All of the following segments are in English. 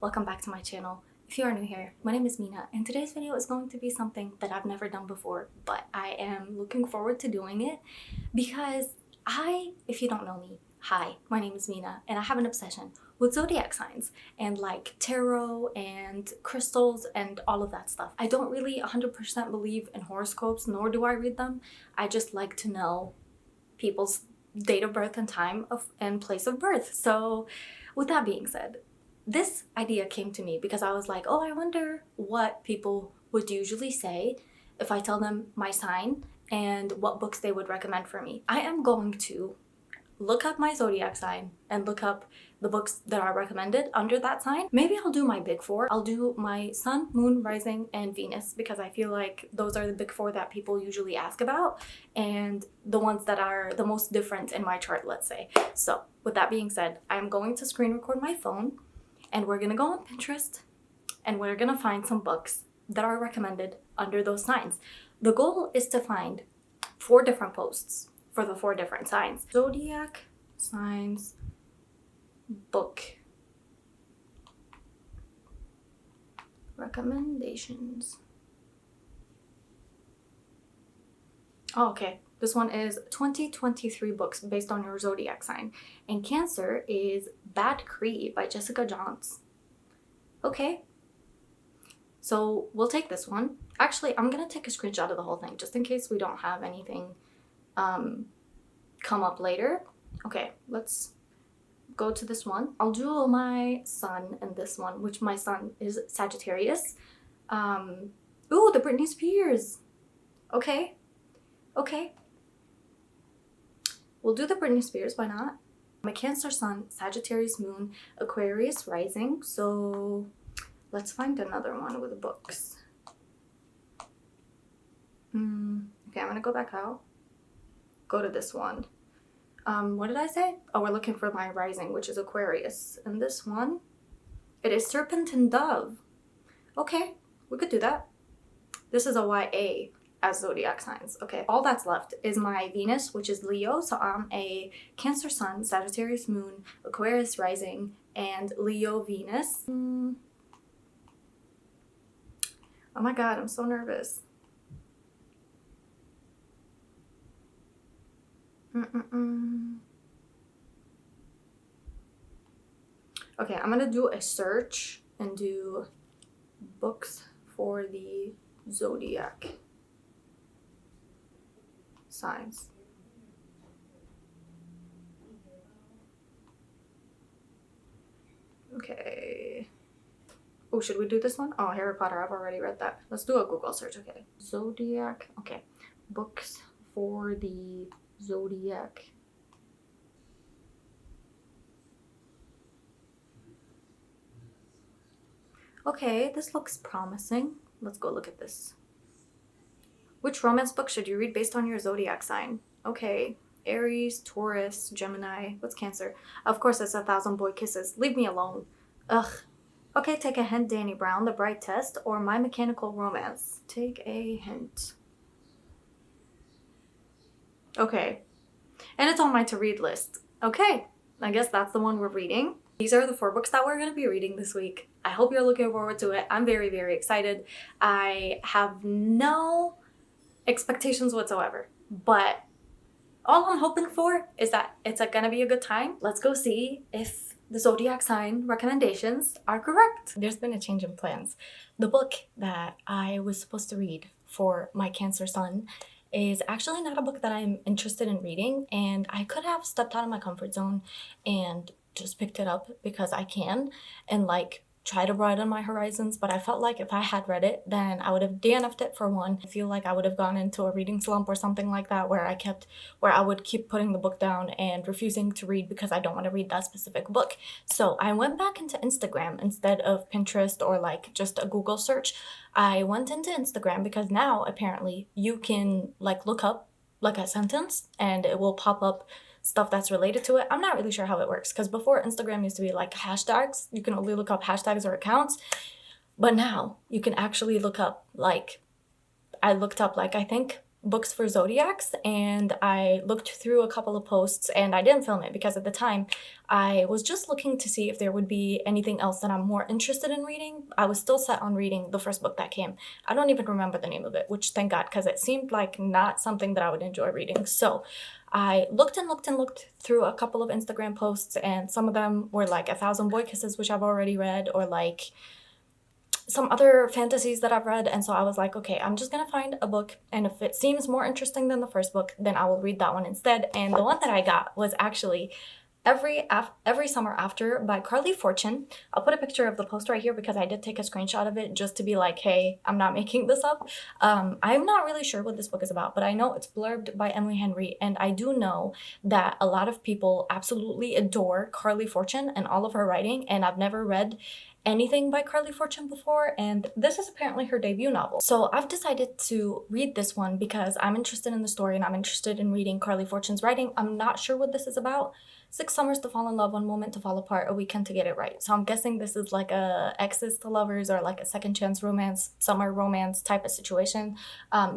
Welcome back to my channel. If you are new here, my name is Mina and today's video is going to be something that I've never done before, but I am looking forward to doing it because if you don't know me, hi, my name is Mina and I have an obsession with zodiac signs and like tarot and crystals and all of that stuff. I don't really 100% believe in horoscopes, nor do I read them. I just like to know people's date of birth and time and place of birth. So with that being said, this idea came to me because I was like, oh, I wonder what people would usually say if I tell them my sign and what books they would recommend for me. I am going to look up my zodiac sign and look up the books that are recommended under that sign. Maybe I'll do my big four. I'll do my sun, moon, rising, and Venus because I feel like those are the big four that people usually ask about and the ones that are the most different in my chart, let's say. So with that being said, I'm going to screen record my phone and we're gonna go on Pinterest and we're gonna find some books that are recommended under those signs. The goal is to find 4 different posts for the 4 different signs. Zodiac signs book recommendations. Oh, okay. This one is 2023 books based on your zodiac sign. And Cancer is Bad Cree by Jessica Johns. Okay. So we'll take this one. Actually, I'm going to take a screenshot of the whole thing just in case we don't have anything come up later. Okay, let's go to this one. I'll do my sun in this one, which my sun is Sagittarius. Ooh, the Britney Spears. Okay. Okay. We'll do the Britney Spears, why not? My Cancer sun, Sagittarius moon, Aquarius rising. So let's find another one with books. Okay, I'm gonna go back out. Go to this one. What did I say? Oh, we're looking for my rising, which is Aquarius. And this one, it is Serpent and Dove. Okay, we could do that. This is a YA as zodiac signs. Okay, all that's left is my Venus, which is Leo. So I'm a Cancer sun, Sagittarius moon, Aquarius rising, and Leo Venus. Oh my god, I'm so nervous. Okay, I'm gonna do a search and do books for the zodiac signs. Okay. Oh, should we do this one? Oh, Harry Potter. I've already read that. Let's do a Google search. Okay. Zodiac. Okay. Books for the zodiac. Okay, this looks promising. Let's go look at this. Which romance book should you read based on your zodiac sign? Okay, Aries, Taurus, Gemini. What's Cancer? Of course, it's 1,000 Boy Kisses. Leave me alone. Ugh. Okay, take a hint, Danny Brown, The Bright Test, or My Mechanical Romance. Take a hint. Okay. And it's on my to-read list. Okay, I guess that's the one we're reading. These are the 4 books that we're going to be reading this week. I hope you're looking forward to it. I'm very, very excited. I have no expectations whatsoever, but all I'm hoping for is that it's gonna be a good time. Let's go see if the zodiac sign recommendations are correct. There's been a change in plans. The book that I was supposed to read for my Cancer sun is actually not a book that I'm interested in reading, and I could have stepped out of my comfort zone and just picked it up because I can and like try to broaden my horizons, but I felt like if I had read it, then I would have DNF'd it for one. I feel like I would have gone into a reading slump or something like that where I would keep putting the book down and refusing to read because I don't want to read that specific book. So I went back into Instagram instead of Pinterest or like just a Google search. I went into Instagram because now apparently you can like look up like a sentence and it will pop up stuff that's related to it. I'm not really sure how it works because before Instagram used to be like hashtags. You can only look up hashtags or accounts. But now you can actually look up like, I looked up like I think books for Zodiacs, and I looked through a couple of posts, and I didn't film it because at the time I was just looking to see if there would be anything else that I'm more interested in reading. I was still set on reading the first book that came. I don't even remember the name of it, which thank God, because it seemed like not something that I would enjoy reading. So I looked and looked and looked through a couple of Instagram posts, and some of them were like 1,000 Boy Kisses, which I've already read, or like some other fantasies that I've read. And so I was like, okay, I'm just gonna find a book, and if it seems more interesting than the first book, then I will read that one instead. And the one that I got was actually Every Summer After by Carly Fortune. I'll put a picture of the post right here because I did take a screenshot of it just to be like, hey, I'm not making this up. I'm not really sure what this book is about, but I know it's blurbed by Emily Henry, and I do know that a lot of people absolutely adore Carly Fortune and all of her writing, and I've never read anything by Carly Fortune before, and this is apparently her debut novel. So I've decided to read this one because I'm interested in the story and I'm interested in reading Carly Fortune's writing. I'm not sure what this is about. 6 summers to fall in love, 1 moment to fall apart, a weekend to get it right. So I'm guessing this is like a exes to lovers or like a second chance romance, summer romance type of situation.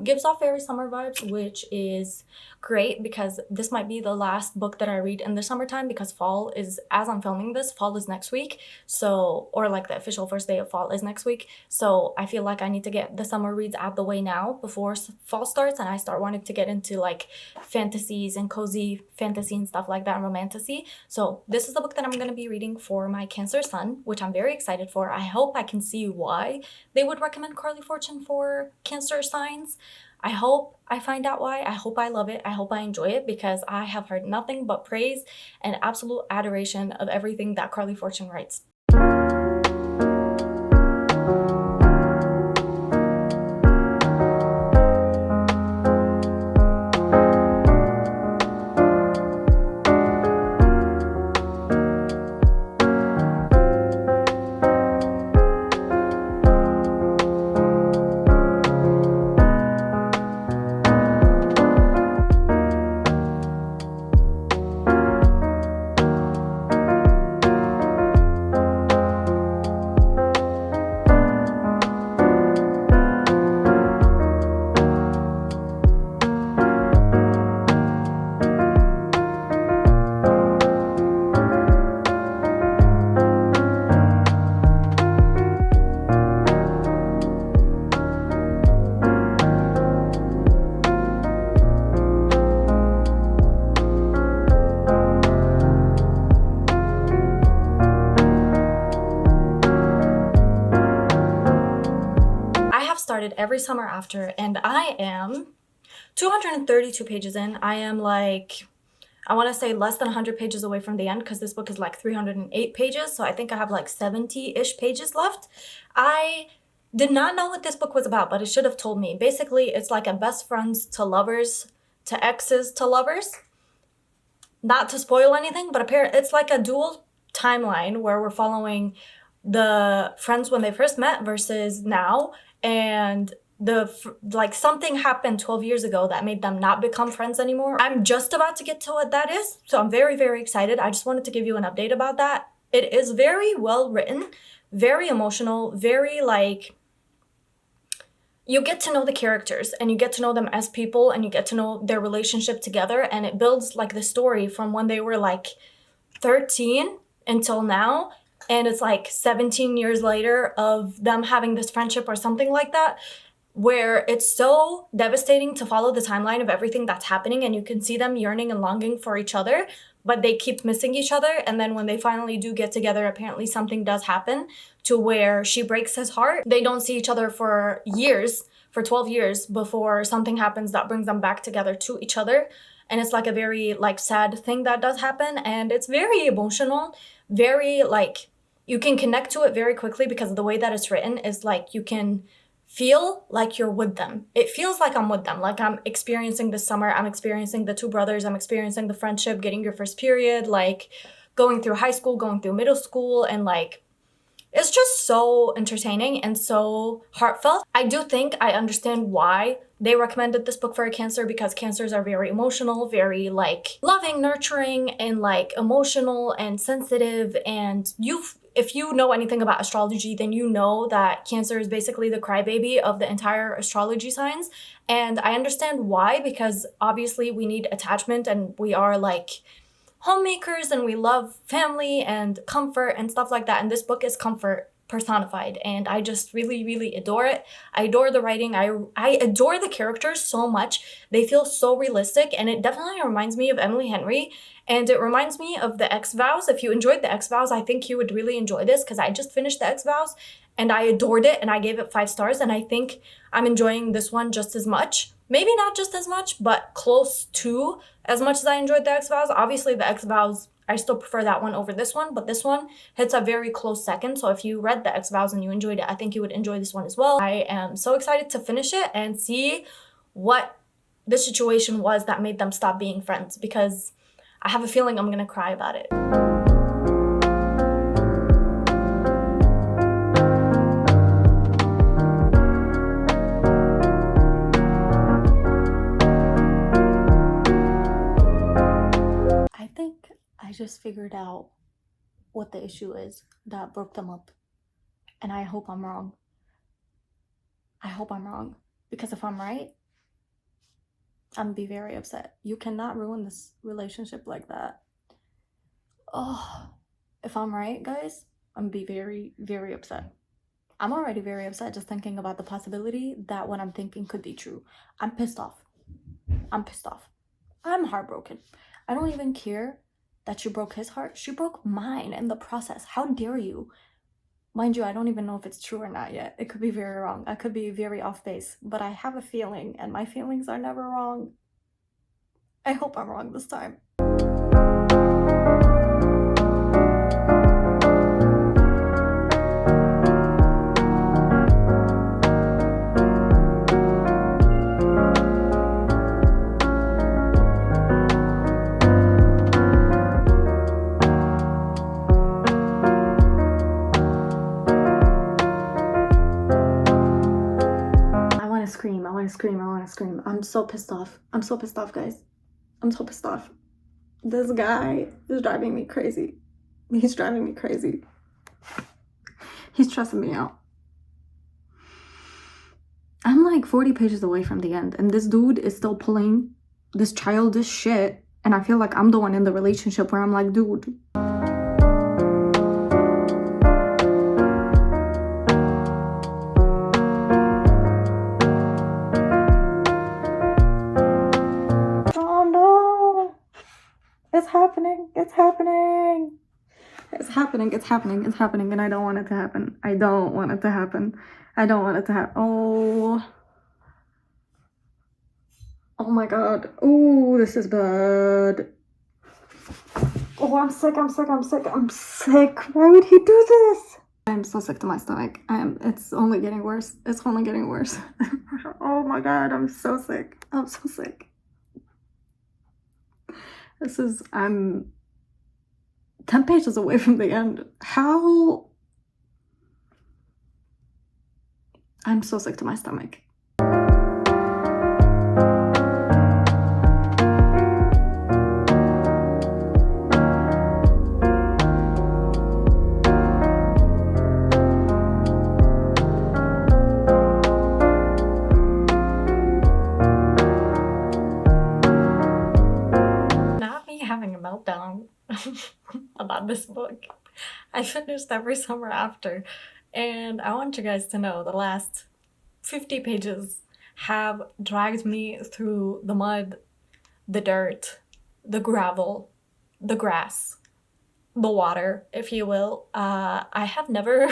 Gives off very summer vibes, which is great because this might be the last book that I read in the summertime, because fall is, as I'm filming this, fall is next week. So, or like the official first day of fall is next week. So I feel like I need to get the summer reads out the way now before fall starts and I start wanting to get into like fantasies and cozy fantasy and stuff like that, and romantic. So this is the book that I'm going to be reading for my Cancer sun, which I'm very excited for. I hope I can see why they would recommend Carly Fortune for Cancer signs. I hope I find out why. I hope I love it. I hope I enjoy it, because I have heard nothing but praise and absolute adoration of everything that Carly Fortune writes. Started Every Summer After, and I am 232 pages in. I am like, I want to say less than 100 pages away from the end, because this book is like 308 pages, so I think I have like 70-ish pages left. I did not know what this book was about, but it should have told me. Basically, it's like a best friends to lovers to exes to lovers. Not to spoil anything, but apparently it's like a dual timeline where we're following the friends when they first met versus now. And like something happened 12 years ago that made them not become friends anymore. I'm just about to get to what that is, so I'm very, very excited. I just wanted to give you an update about that. It is very well written, very emotional, very like, you get to know the characters and you get to know them as people and you get to know their relationship together, and it builds like the story from when they were like 13 until now. And it's like 17 years later of them having this friendship or something like that, where it's so devastating to follow the timeline of everything that's happening, and you can see them yearning and longing for each other, but they keep missing each other. And then when they finally do get together, apparently something does happen to where she breaks his heart. They don't see each other for years, for 12 years, before something happens that brings them back together to each other. And it's like a very like sad thing that does happen, and it's very emotional, very like, you can connect to it very quickly because of the way that it's written is like, you can feel like you're with them. It feels like I'm with them, like I'm experiencing the summer, I'm experiencing the two brothers, I'm experiencing the friendship, getting your first period, like going through high school, going through middle school, and like, it's just so entertaining and so heartfelt. I do think I understand why they recommended this book for a Cancer, because Cancers are very emotional, very like loving, nurturing, and like emotional and sensitive, and if you know anything about astrology, then you know that Cancer is basically the crybaby of the entire astrology signs. And I understand why, because obviously we need attachment and we are like homemakers and we love family and comfort and stuff like that. And this book is comfort personified, and I just really, really adore it. I adore the writing. I adore the characters so much. They feel so realistic, and it definitely reminds me of Emily Henry, and it reminds me of the X-Vows. If you enjoyed the X-Vows, I think you would really enjoy this, because I just finished the X-Vows and I adored it and I gave it 5 stars, and I think I'm enjoying this one just as much. Maybe not just as much, but close to as much as I enjoyed the X-Vows. Obviously the X-Vows, I still prefer that one over this one, but this one hits a very close second. So if you read the X-Vows and you enjoyed it, I think you would enjoy this one as well. I am so excited to finish it and see what the situation was that made them stop being friends, because I have a feeling I'm gonna cry about it. I just figured out what the issue is that broke them up, and I hope I'm wrong. I hope I'm wrong, because if I'm right, I'm gonna be very upset. You cannot ruin this relationship like that. Oh, if I'm right, guys, I'm gonna be very, very upset. I'm already very upset just thinking about the possibility that what I'm thinking could be true. I'm pissed off. I'm pissed off. I'm heartbroken. I don't even care that she broke his heart. She broke mine in the process. How dare you? Mind you, I don't even know if it's true or not yet. It could be very wrong. I could be very off base, but I have a feeling, and my feelings are never wrong. I hope I'm wrong this time. I want to scream. I'm so pissed off. I'm so pissed off, guys. I'm so pissed off. This guy is driving me crazy. He's driving me crazy. He's stressing me out. I'm like 40 pages away from the end, and this dude is still pulling this childish shit, and I feel like I'm the one in the relationship where I'm like, dude. It's happening. It's happening. It's happening. It's happening. It's happening. And I don't want it to happen. I don't want it to happen. I don't want it to happen. Oh. Oh my God. Oh, this is bad. Oh, I'm sick. I'm sick. I'm sick. I'm sick. Why would he do this? I'm so sick to my stomach. It's only getting worse. It's only getting worse. Oh my God. I'm so sick. I'm so sick. I'm 10 pages away from the end. How? I'm so sick to my stomach. Having a meltdown about this book. I finished Every Summer After, and I want you guys to know the last 50 pages have dragged me through the mud, the dirt, the gravel, the grass, the water, if you will. I have never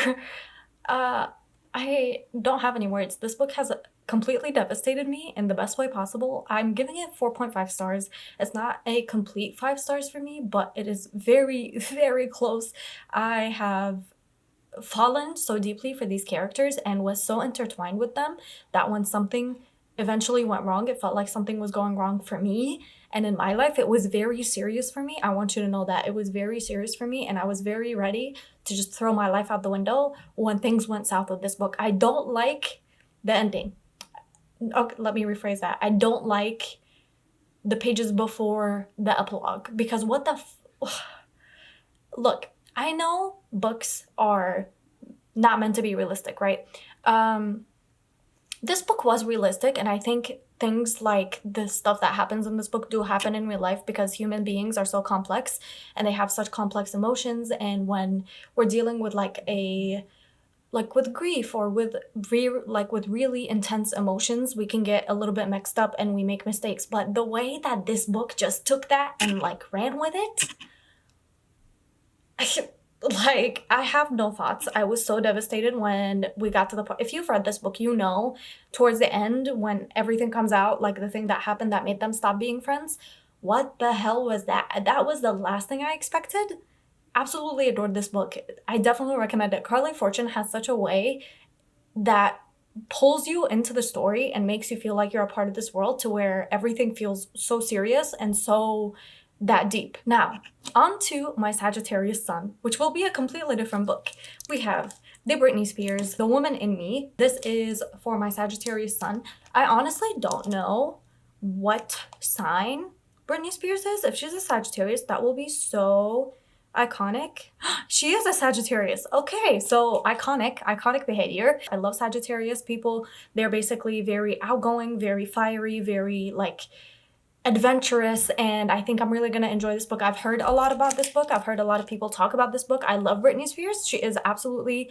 I don't have any words. This book has completely devastated me in the best way possible. I'm giving it 4.5 stars. It's not a complete 5 stars for me, but it is very, very close. I have fallen so deeply for these characters and was so intertwined with them that when something eventually went wrong, it felt like something was going wrong for me. And in my life, it was very serious for me. I want you to know that it was very serious for me, and I was very ready to just throw my life out the window when things went south with this book. I don't like the ending. Okay, let me rephrase that. I don't like the pages before the epilogue, because what the look, I know books are not meant to be realistic, right? This book was realistic, and I think things like the stuff that happens in this book do happen in real life because human beings are so complex and they have such complex emotions. And when we're dealing with with grief or with with really intense emotions, we can get a little bit mixed up and we make mistakes. But the way that this book just took that and ran with it, I have no thoughts. I was so devastated when we got to the point. If you've read this book, you know, towards the end when everything comes out, the thing that happened that made them stop being friends. What the hell was that? That was the last thing I expected. Absolutely adored this book. I definitely recommend it. Carly Fortune has such a way that pulls you into the story and makes you feel like you're a part of this world, to where everything feels so serious and so that deep. Now, on to my Sagittarius Sun, which will be a completely different book. We have the Britney Spears, The Woman in Me. This is for my Sagittarius Sun. I honestly don't know what sign Britney Spears is. If she's a Sagittarius, that will be so iconic. She is a Sagittarius. Okay, so iconic behavior. I love Sagittarius people. They're basically very outgoing, very fiery, very adventurous, and I think I'm really gonna enjoy this book. I've heard a lot about this book. I've heard a lot of people talk about this book. I love Britney Spears. She is absolutely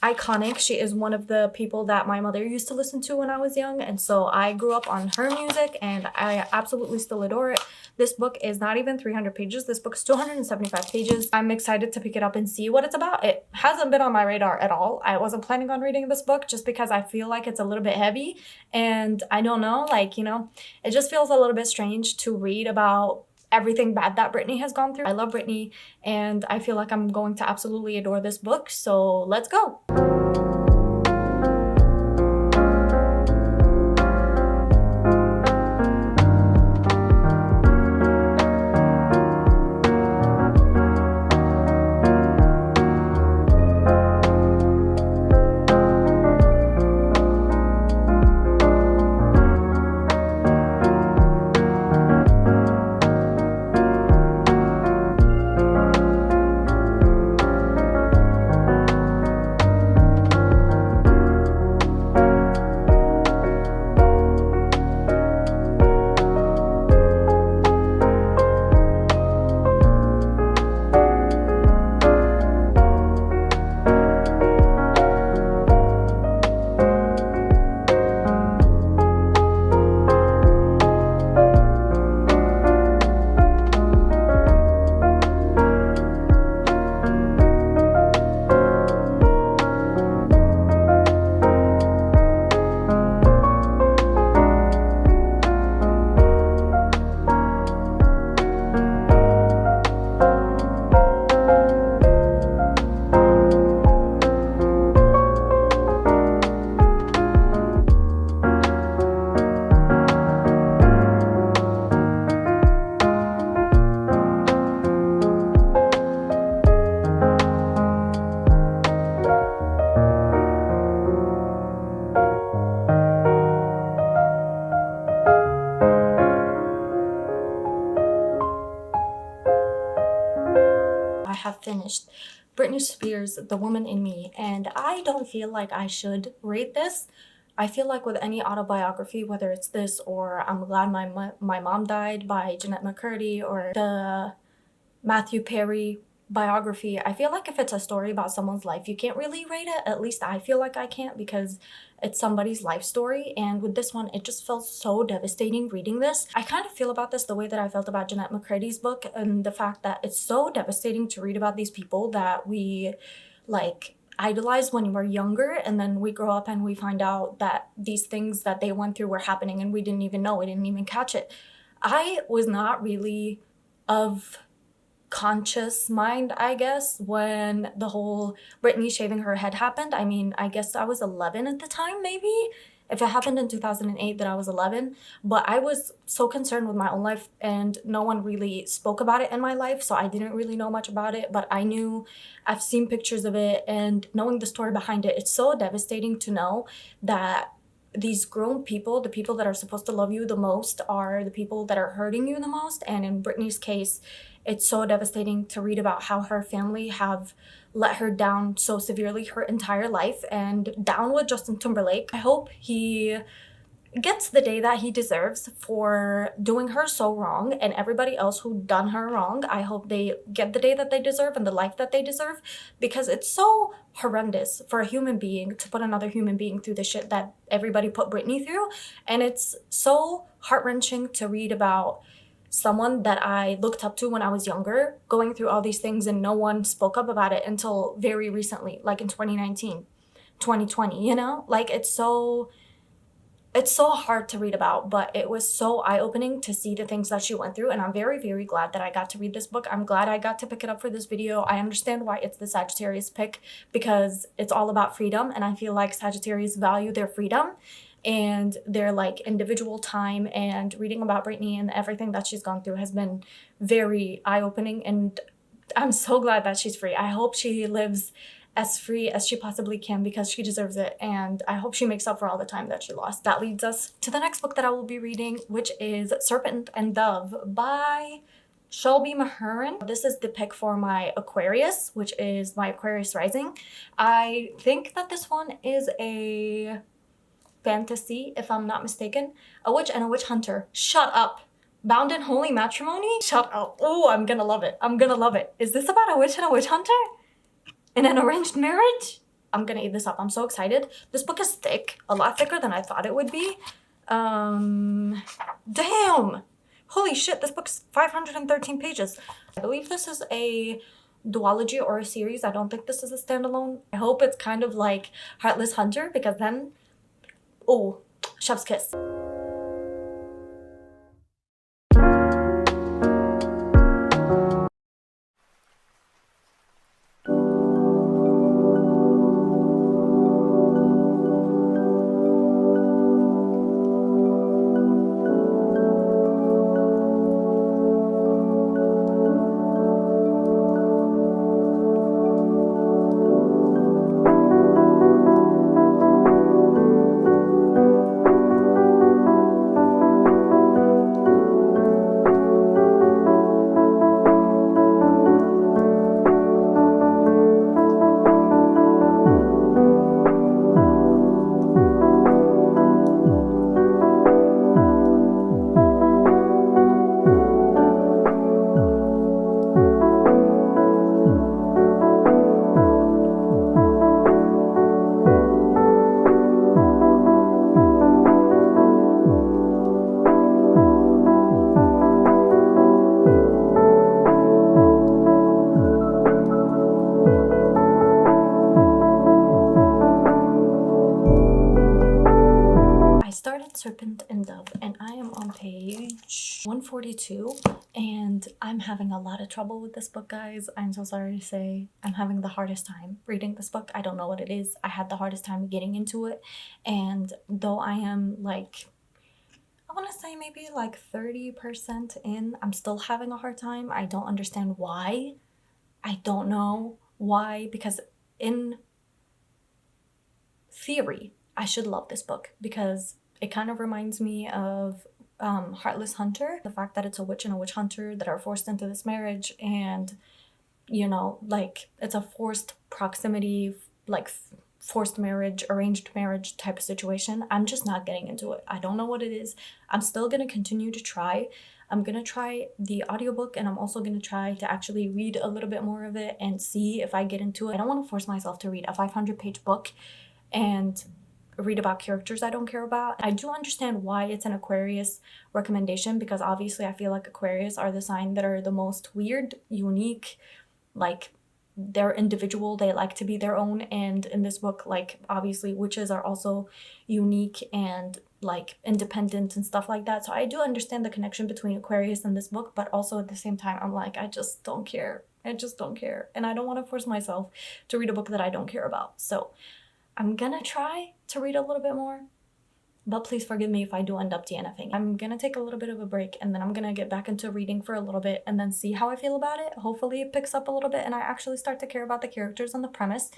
iconic. She is one of the people that my mother used to listen to when I was young, and so I grew up on her music and I absolutely still adore it. This book is not even 300 pages. This book is 275 pages. I'm excited to pick it up and see what it's about. It hasn't been on my radar at all. I wasn't planning on reading this book just because I feel like it's a little bit heavy, and I don't know, it just feels a little bit strange to read about everything bad that Britney has gone through. I love Britney, and I feel like I'm going to absolutely adore this book, so let's go. I have finished Britney Spears' The Woman in Me, and I don't feel like I should rate this. I feel like with any autobiography, whether it's this or I'm Glad My Mom Died by Jeanette McCurdy, or the Matthew Perry biography, I feel like if it's a story about someone's life, you can't really rate it. At least I feel like I can't, because it's somebody's life story. And with this one, it just felt so devastating reading this. I kind of feel about this the way that I felt about Jeanette McCurdy's book, and the fact that it's so devastating to read about these people that we idolize when we're younger, and then we grow up and we find out that these things that they went through were happening and we didn't even know, we didn't even catch it. I was not really of conscious mind, I guess, when the whole Britney shaving her head happened. I mean, I guess I was 11 at the time, maybe. If it happened in 2008, then I was 11. But I was so concerned with my own life, and no one really spoke about it in my life, so I didn't really know much about it. But I knew, I've seen pictures of it, and knowing the story behind it, it's so devastating to know that these grown people, the people that are supposed to love you the most, are the people that are hurting you the most. And in Britney's case, It's so devastating to read about how her family have let her down so severely her entire life, and down with Justin Timberlake. I hope he gets the day that he deserves for doing her so wrong, and everybody else who done her wrong. I hope they get the day that they deserve and the life that they deserve, because it's so horrendous for a human being to put another human being through the shit that everybody put Britney through. And it's so heart-wrenching to read about someone that I looked up to when I was younger going through all these things, and no one spoke up about it until very recently, like in 2019, 2020, you know? Like, it's so hard to read about, but it was so eye-opening to see the things that she went through, and I'm very, very glad that I got to read this book. I'm glad I got to pick it up for this video. I understand why it's the Sagittarius pick, because it's all about freedom, and I feel like Sagittarius value their freedom and their like individual time, and reading about Britney and everything that she's gone through has been very eye-opening, and I'm so glad that she's free. I hope she lives as free as she possibly can, because she deserves it, and I hope she makes up for all the time that she lost. That leads us to the next book that I will be reading, which is Serpent and Dove by Shelby Mahurin. This is the pick for my Aquarius, which is my Aquarius rising. I think that this one is a fantasy, if I'm not mistaken. A witch and a witch hunter. Shut up. Bound in holy matrimony? Shut up. Oh, I'm gonna love it. I'm gonna love it. Is this about a witch and a witch hunter? In an arranged marriage? I'm gonna eat this up. I'm so excited. This book is thick, a lot thicker than I thought it would be. Damn! Holy shit, this book's 513 pages. I believe this is a duology or a series. I don't think this is a standalone. I hope it's kind of like Heartless Hunter, because then, oh, chef's kiss. Serpent and Dove, and I am on page 142, and I'm having a lot of trouble with this book, guys. I'm so sorry to say I'm having the hardest time reading this book. I don't know what it is. I had the hardest time getting into it, and though I am like, I want to say maybe like 30% in, I'm still having a hard time. I don't understand why. I don't know why, because in theory, I should love this book, because it kind of reminds me of Heartless Hunter. The fact that it's a witch and a witch hunter that are forced into this marriage, and, you know, like, it's a forced proximity, like, forced marriage, arranged marriage type of situation. I'm just not getting into it. I don't know what it is. I'm still gonna continue to try. I'm gonna try the audiobook, and I'm also gonna try to actually read a little bit more of it and see if I get into it. I don't want to force myself to read a 500-page book and read about characters I don't care about. I do understand why it's an Aquarius recommendation, because obviously I feel like Aquarius are the sign that are the most weird, unique, like, they're individual, they like to be their own, and in this book, like, obviously witches are also unique and like independent and stuff like that. So I do understand the connection between Aquarius and this book, but also at the same time I'm like, I just don't care. I just don't care, and I don't want to force myself to read a book that I don't care about. So I'm gonna try to read a little bit more, but please forgive me if I do end up DNFing. I'm gonna take a little bit of a break, and then I'm gonna get back into reading for a little bit and then see how I feel about it. Hopefully it picks up a little bit and I actually start to care about the characters and the premise.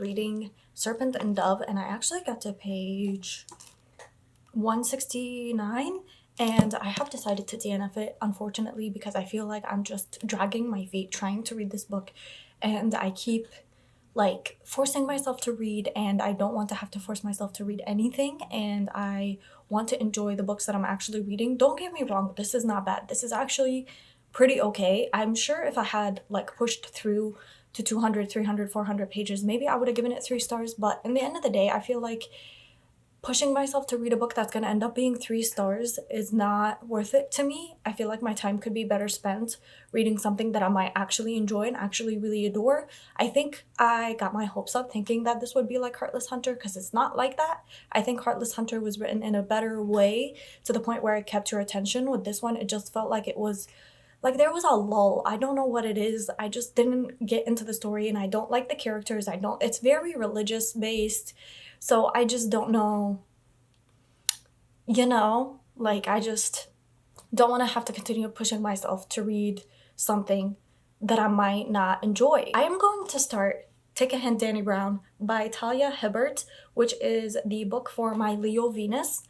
reading Serpent and Dove, and I actually got to page 169, and I have decided to DNF it, unfortunately, because I feel like I'm just dragging my feet trying to read this book, and I keep like forcing myself to read, and I don't want to have to force myself to read anything, and I want to enjoy the books that I'm actually reading. Don't get me wrong, this is not bad. This is actually pretty okay. I'm sure if I had like pushed through to 200, 300, 400 pages, maybe I would have given it 3 stars, but in the end of the day, I feel like pushing myself to read a book that's going to end up being 3 stars is not worth it to me. I feel like my time could be better spent reading something that I might actually enjoy and actually really adore. I think I got my hopes up thinking that this would be like Heartless Hunter, because it's not like that. I think Heartless Hunter was written in a better way to the point where it kept your attention. With this one, it just felt like it was like there was a lull. I don't know what it is. I just didn't get into the story, and I don't like the characters. It's very religious based. So I just don't know, like I just don't want to have to continue pushing myself to read something that I might not enjoy. I am going to start Take a Hint, Danny Brown by Talia Hibbert, which is the book for my Leo Venus.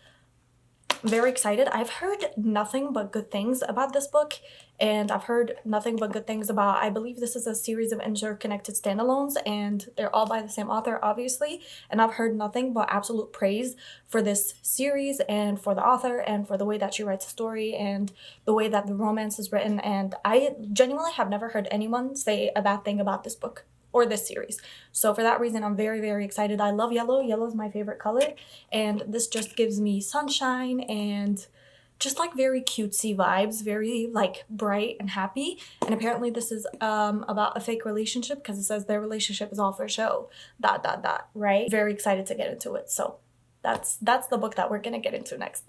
Very excited. I've heard nothing but good things about this book, and I've heard nothing but good things about, I believe this is a series of interconnected standalones, and they're all by the same author, obviously, and I've heard nothing but absolute praise for this series and for the author and for the way that she writes a story and the way that the romance is written, and I genuinely have never heard anyone say a bad thing about this book or this series. So for that reason, I'm very, very excited. I love yellow. Yellow is my favorite color, and this just gives me sunshine and just like very cutesy vibes, very like bright and happy. And apparently this is about a fake relationship, because it says their relationship is all for show, ... right? Very excited to get into it. So that's the book that we're gonna get into next.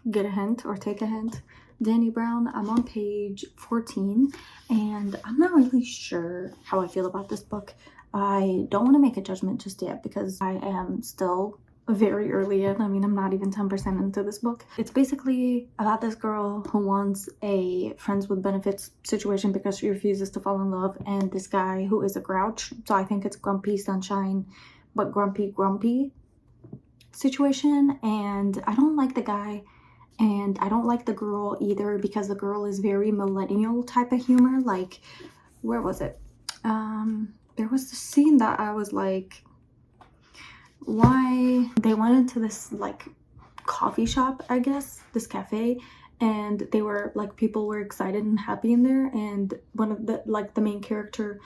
Get a Hint or Take a Hint, Danny Brown. I'm on page 14, and I'm not really sure how I feel about this book. I don't want to make a judgment just yet because I am still very early in. I mean, I'm not even 10% into this book. It's basically about this girl who wants a friends with benefits situation because she refuses to fall in love, and this guy who is a grouch. So I think it's Grumpy Sunshine, but grumpy situation. And I don't like the guy, and I don't like the girl either, because the girl is very millennial type of humor. Like, where was it? There was this scene that I was like, why? They went into this like coffee shop, I guess, this cafe, and they were like, people were excited and happy in there, and one of the main character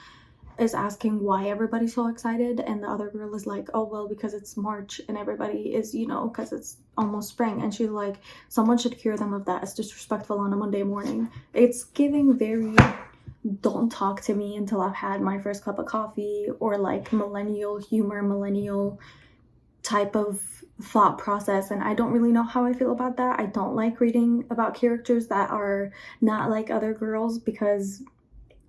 is asking why everybody's so excited, and the other girl is like, oh well, because it's March and everybody is, because it's almost spring, and she's like, someone should cure them of that. It's disrespectful on a Monday morning. It's giving very don't talk to me until I've had my first cup of coffee, or like millennial humor, millennial type of thought process, and I don't really know how I feel about that. I don't like reading about characters that are not like other girls because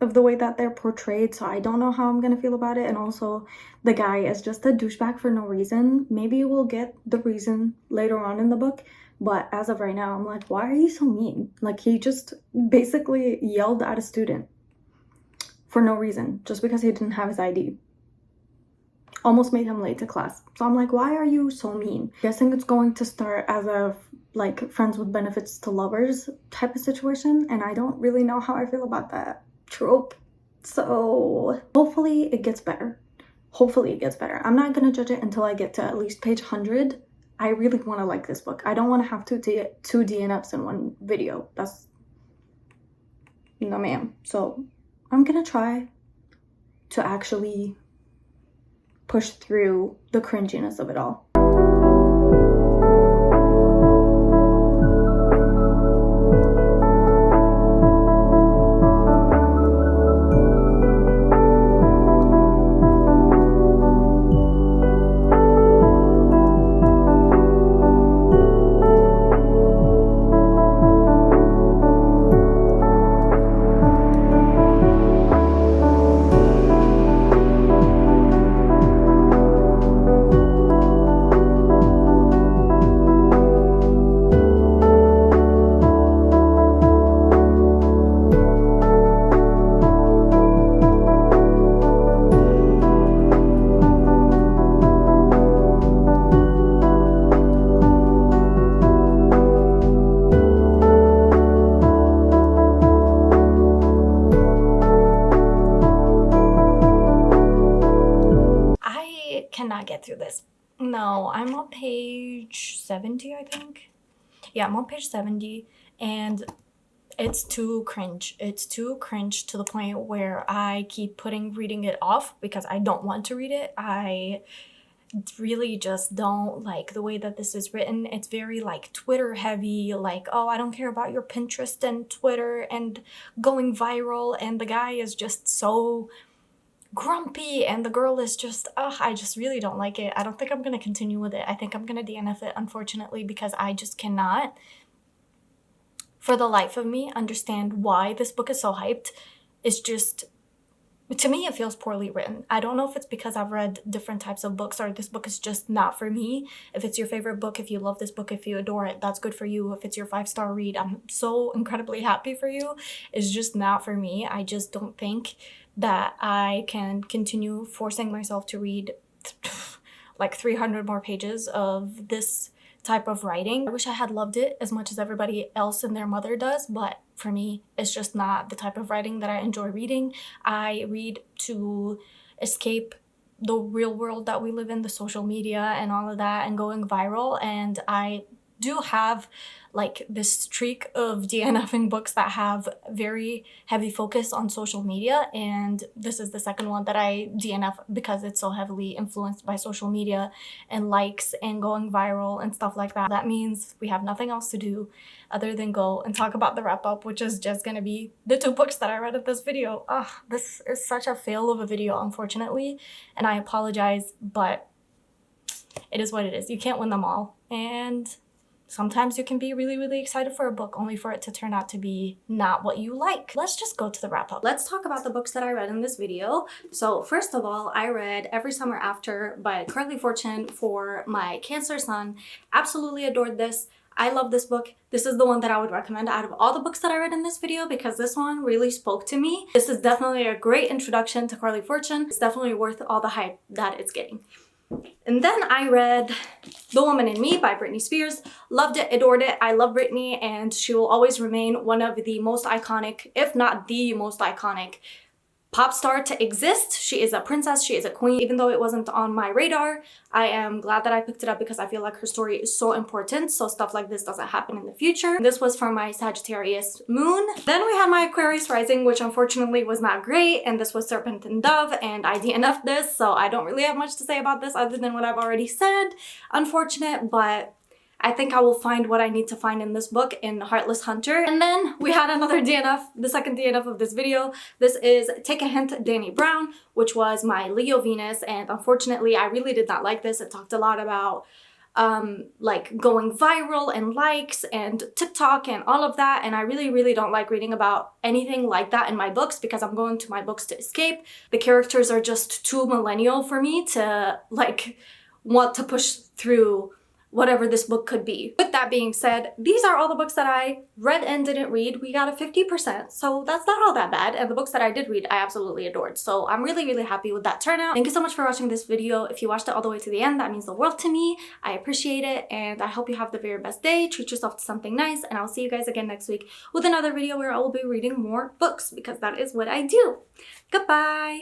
of the way that they're portrayed, so I don't know how I'm gonna feel about it. And also, the guy is just a douchebag for no reason. Maybe we'll get the reason later on in the book, but as of right now, I'm like, why are you so mean? Like, he just basically yelled at a student for no reason, just because he didn't have his ID. Almost made him late to class. So I'm like, why are you so mean? Guessing it's going to start as a like friends with benefits to lovers type of situation, and I don't really know how I feel about that trope. So hopefully it gets better. Hopefully it gets better. I'm not gonna judge it until I get to at least page 100. I really want to like this book. I don't want to have two DNFs in one video. No ma'am. So I'm gonna try to actually push through the cringiness of it all. Cannot get through this. No, I'm on page 70, I think. Yeah, I'm on page 70, and it's too cringe. It's too cringe to the point where I keep reading it off because I don't want to read it. I really just don't like the way that this is written. It's very like Twitter heavy, like, oh, I don't care about your Pinterest and Twitter and going viral, and the guy is just so grumpy and the girl is just, I just really don't like it. I don't think I'm gonna continue with it. I think I'm gonna DNF it, unfortunately, because I just cannot for the life of me understand why this book is so hyped. It's just, to me, it feels poorly written. I don't know if it's because I've read different types of books or this book is just not for me. If it's your favorite book, if you love this book, if you adore it, that's good for you. If it's your 5-star read, I'm so incredibly happy for you. It's just not for me. I just don't think that I can continue forcing myself to read like 300 more pages of this type of writing. I wish I had loved it as much as everybody else and their mother does, but for me, it's just not the type of writing that I enjoy reading. I read to escape the real world that we live in, the social media and all of that, and going viral, and I do have like this streak of DNFing books that have very heavy focus on social media, and this is the second one that I DNF because it's so heavily influenced by social media and likes and going viral and stuff like that. That means we have nothing else to do other than go and talk about the wrap-up, which is just gonna be the 2 books that I read in this video. This is such a fail of a video, unfortunately, and I apologize, but it is what it is. You can't win them all, and sometimes you can be really, really excited for a book only for it to turn out to be not what you like. Let's just go to the wrap up. Let's talk about the books that I read in this video. So first of all, I read Every Summer After by Carly Fortune for my Cancer son. Absolutely adored this. I love this book. This is the one that I would recommend out of all the books that I read in this video because this one really spoke to me. This is definitely a great introduction to Carly Fortune. It's definitely worth all the hype that it's getting. And then I read The Woman in Me by Britney Spears. Loved it, adored it. I love Britney, and she will always remain one of the most iconic, if not the most iconic, pop star to exist. She is a princess, she is a queen. Even though it wasn't on my radar, I am glad that I picked it up because I feel like her story is so important, so stuff like this doesn't happen in the future. This was for my Sagittarius moon. Then we had my Aquarius rising, which unfortunately was not great, and this was Serpent and Dove, and I DNF'd this, so I don't really have much to say about this other than what I've already said. Unfortunate, but I think I will find what I need to find in this book in Heartless Hunter. And then we had another DNF, the second DNF of this video. This is Take a Hint, Dani Brown, which was my Leo Venus, and unfortunately I really did not like this. It talked a lot about like going viral and likes and TikTok and all of that, and I really don't like reading about anything like that in my books because I'm going to my books to escape. The characters are just too millennial for me to like want to push through whatever this book could be. With that being said, these are all the books that I read and didn't read. We got a 50%, so that's not all that bad. And the books that I did read, I absolutely adored. So I'm really happy with that turnout. Thank you so much for watching this video. If you watched it all the way to the end, that means the world to me. I appreciate it, and I hope you have the very best day. Treat yourself to something nice, and I'll see you guys again next week with another video where I will be reading more books because that is what I do. Goodbye!